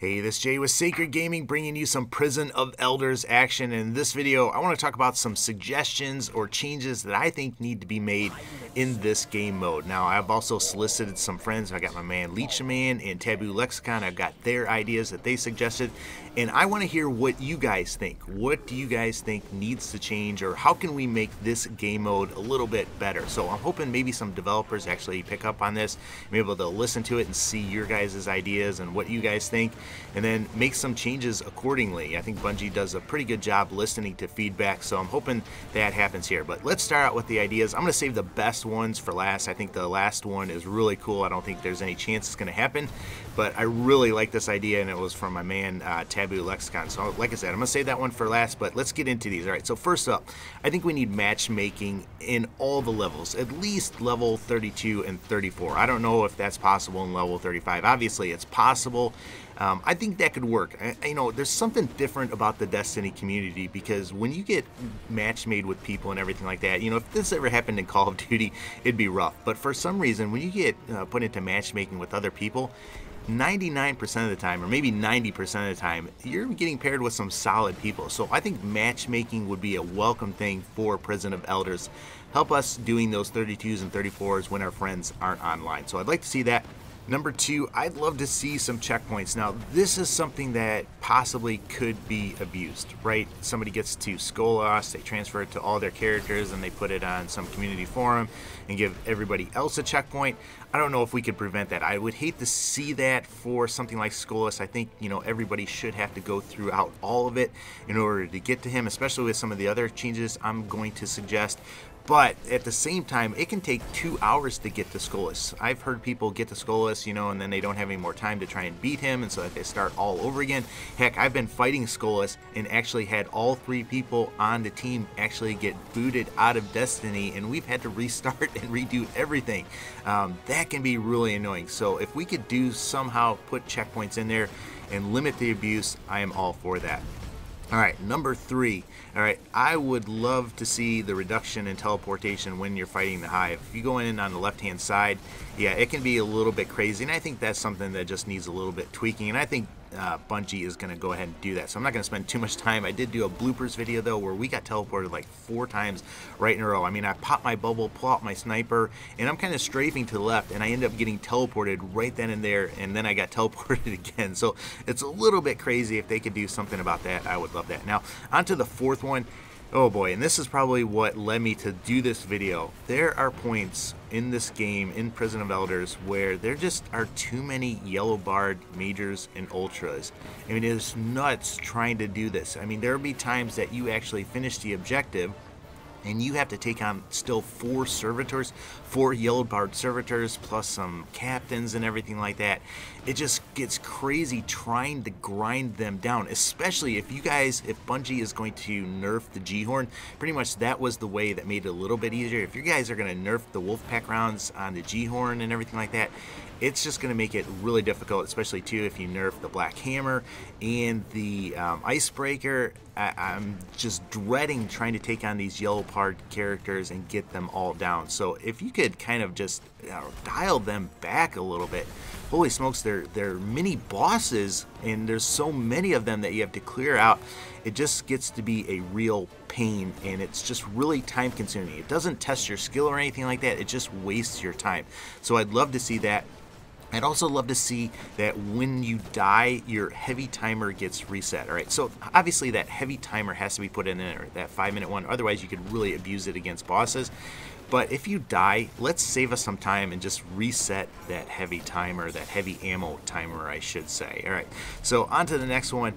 Hey, this is Jay with Sacred Gaming, bringing you some Prison of Elders action. In this video, I want to talk about some suggestions or changes that I think need to be made in this game mode. Now, I've also solicited some friends. I got my man Leechman and Taboo Lexicon. I've got their ideas that they suggested, and I want to hear what you guys think. What do you guys think needs to change, or how can we make this game mode a little bit better? So I'm hoping maybe some developers actually pick up on this, be able to listen to it and see your guys' ideas and what you guys think, and then make some changes accordingly. I think Bungie does a pretty good job listening to feedback, so I'm hoping that happens here. But let's start out with the ideas. I'm going to save the best ones for last. I think the last one is really cool. I don't think there's any chance it's going to happen, but I really like this idea, and it was from my man Taboo Lexicon. So like I said, I'm going to save that one for last, but let's get into these. All right, so first up, I think we need matchmaking in all the levels, at least level 32 and 34. I don't know if that's possible in level 35. Obviously, it's possible. I think that could work. You know, there's something different about the Destiny community, because when you get match made with people and everything like that, you know, if this ever happened in Call of Duty, it'd be rough. But for some reason, when you get put into matchmaking with other people, 99% of the time, or maybe 90% of the time, you're getting paired with some solid people. So I think matchmaking would be a welcome thing for Prison of Elders. Help us doing those 32s and 34s when our friends aren't online. So I'd like to see that. Number two, I'd love to see some checkpoints. Now, this is something that possibly could be abused, right? Somebody gets to Skolas, they transfer it to all their characters, and they put it on some community forum and give everybody else a checkpoint. I don't know if we could prevent that. I would hate to see that for something like Skolas. I think, you know, everybody should have to go throughout all of it in order to get to him, especially with some of the other changes I'm going to suggest. But at the same time, it can take 2 hours to get to Skolas. I've heard people get to Skolas, you know, and then they don't have any more time to try and beat him, and so that they start all over again. Heck, I've been fighting Skolas and actually had all 3 people on the team actually get booted out of Destiny, and we've had to restart and redo everything. That can be really annoying. So if we could do somehow put checkpoints in there and limit the abuse, I am all for that. All right, number 3. All right, I would love to see the reduction in teleportation when you're fighting the Hive. If you go in on the left-hand side, yeah, it can be a little bit crazy, and I think that's something that just needs a little bit tweaking, and I think Bungie is going to go ahead and do that. So I'm not going to spend too much time. I did do a bloopers video, though, where we got teleported like 4 times right in a row. I mean, I popped my bubble, pull out my sniper, and I'm kind of strafing to the left, and I end up getting teleported right then and there, and then I got teleported again. So it's a little bit crazy. If they could do something about that, I would love that. Now, on to the 4th one. Oh boy, and this is probably what led me to do this video. There are points in this game, in Prison of Elders, where there just are too many yellow barred majors and ultras. I mean, it's nuts trying to do this. I mean, there'll be times that you actually finish the objective and you have to take on still 4 servitors, 4 yellow barred servitors, plus some captains and everything like that. It just gets crazy trying to grind them down, especially if you guys, if Bungie is going to nerf the G-Horn. Pretty much that was the way that made it a little bit easier. If you guys are going to nerf the Wolfpack rounds on the G-Horn and everything like that, it's just going to make it really difficult, especially too if you nerf the Black Hammer and the Icebreaker. I'm just dreading trying to take on these yellow barred characters and get them all down. So if you could kind of just dial them back a little bit. Holy smokes, they're mini bosses, and there's so many of them that you have to clear out. It just gets to be a real pain, and it's just really time consuming. It doesn't test your skill or anything like that. It just wastes your time. So I'd love to see that. I'd also love to see that when you die, your heavy timer gets reset. All right, so obviously that heavy timer has to be put in there, that 5-minute one. Otherwise, you could really abuse it against bosses. But if you die, let's save us some time and just reset that heavy timer, that heavy ammo timer, I should say. All right, so on to the next one.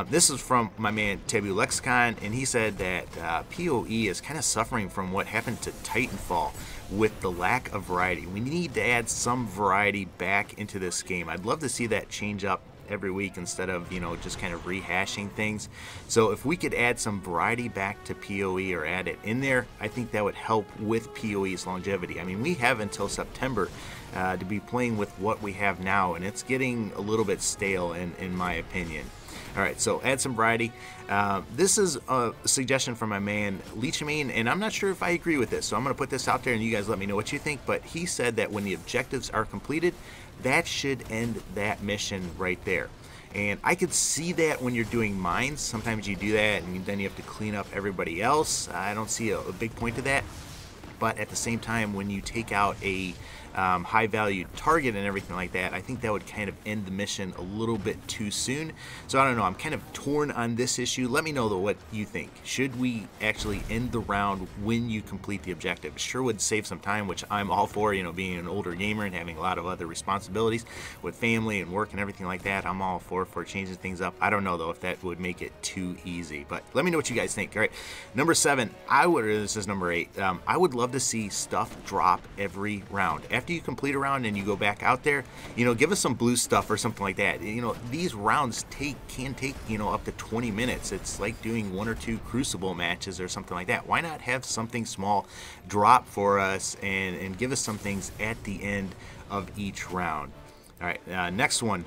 This is from my man Taboo Lexicon, and he said that PoE is kind of suffering from what happened to Titanfall with the lack of variety. We need to add some variety back into this game. I'd love to see that change up every week instead of, you know, just kind of rehashing things. So if we could add some variety back to PoE, or add it in there, I think that would help with PoE's longevity. I mean, we have until September to be playing with what we have now, and it's getting a little bit stale in my opinion. All right, so add some variety. This is a suggestion from my man Leechman, and I'm not sure if I agree with this, so I'm going to put this out there and you guys let me know what you think. But he said that when the objectives are completed, that should end that mission right there. And I could see that when you're doing mines. Sometimes you do that and then you have to clean up everybody else. I don't see a big point to that. But at the same time, when you take out a high value target and everything like that, I think that would kind of end the mission a little bit too soon. So I don't know, I'm kind of torn on this issue. Let me know though what you think. Should we actually end the round when you complete the objective? It sure would save some time, which I'm all for, you know, being an older gamer and having a lot of other responsibilities with family and work and everything like that. I'm all for changing things up. I don't know though if that would make it too easy, but let me know what you guys think. All right, number 7, this is number 8. I would love to see stuff drop every round. After you complete a round and you go back out there, you know, give us some blue stuff or something like that. You know, these rounds can take, you know, up to 20 minutes. It's like doing 1 or 2 crucible matches or something like that. Why not have something small drop for us and give us some things at the end of each round? All right, next one.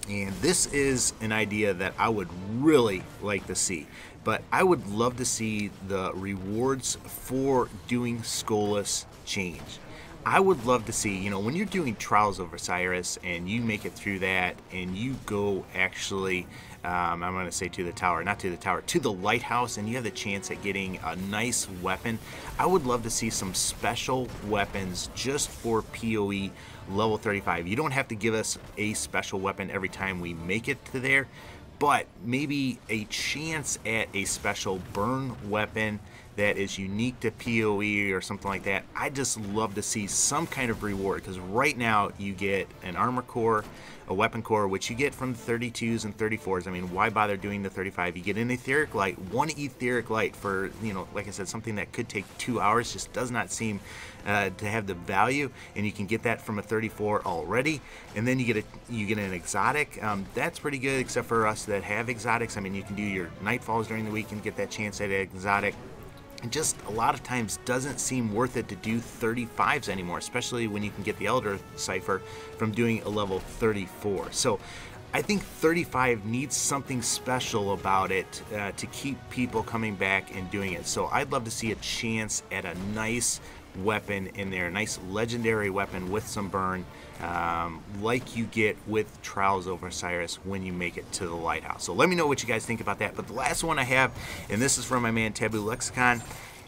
And this is an idea that I would really like to see, but I would love to see the rewards for doing Skolas change. I would love to see, you know, when you're doing Trials of Osiris and you make it through that and you go actually, I'm going to say to the tower, not to the tower, to the lighthouse, and you have the chance at getting a nice weapon. I would love to see some special weapons just for PoE level 35. You don't have to give us a special weapon every time we make it to there, but maybe a chance at a special burn weapon that is unique to PoE or something like that. I just love to see some kind of reward, because right now you get an armor core, a weapon core, which you get from the 32s and 34s. I mean, why bother doing the 35? You get an etheric light, 1 etheric light for, you know, like I said, something that could take 2 hours. Just does not seem to have the value, and you can get that from a 34 already. And then you get an exotic. That's pretty good, except for us that have exotics. I mean, you can do your nightfalls during the week and get that chance at an exotic. It just a lot of times doesn't seem worth it to do 35s anymore, especially when you can get the Elder Cipher from doing a level 34. So I think 35 needs something special about it to keep people coming back and doing it. So I'd love to see a chance at a nice weapon in there, a nice legendary weapon with some burn, like you get with Trials of Osiris when you make it to the lighthouse. So let me know what you guys think about that. But the last one I have, and this is from my man Taboo Lexicon,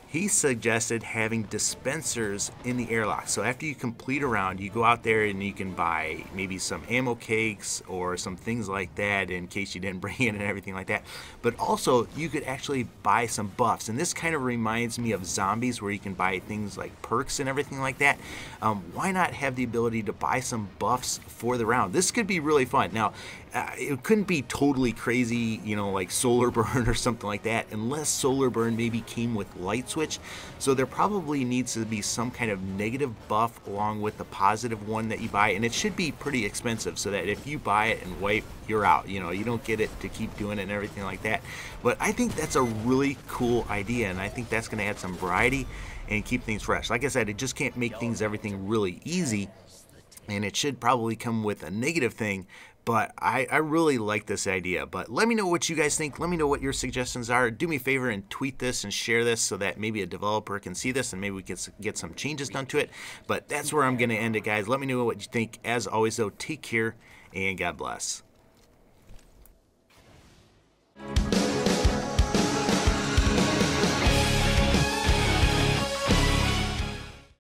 he suggested having dispensers in the airlock. So after you complete a round, you go out there and you can buy maybe some ammo cakes or some things like that in case you didn't bring it and everything like that. But also you could actually buy some buffs. And this kind of reminds me of zombies, where you can buy things like perks and everything like that. Why not have the ability to buy some buffs for the round? This could be really fun. Now, it couldn't be totally crazy, you know, like solar burn or something like that, unless solar burn maybe came with light switch. So there probably needs to be some kind of negative buff along with the positive one that you buy, and it should be pretty expensive, so that if you buy it and wipe, you're out. You know, you don't get it to keep doing it and everything like that. But I think that's a really cool idea, and I think that's going to add some variety and keep things fresh. Like I said, it just can't make everything really easy, and it should probably come with a negative thing. But I really like this idea. But let me know what you guys think. Let me know what your suggestions are. Do me a favor and tweet this and share this so that maybe a developer can see this and maybe we can get some changes done to it. But that's where I'm going to end it, guys. Let me know what you think. As always, though, take care and God bless.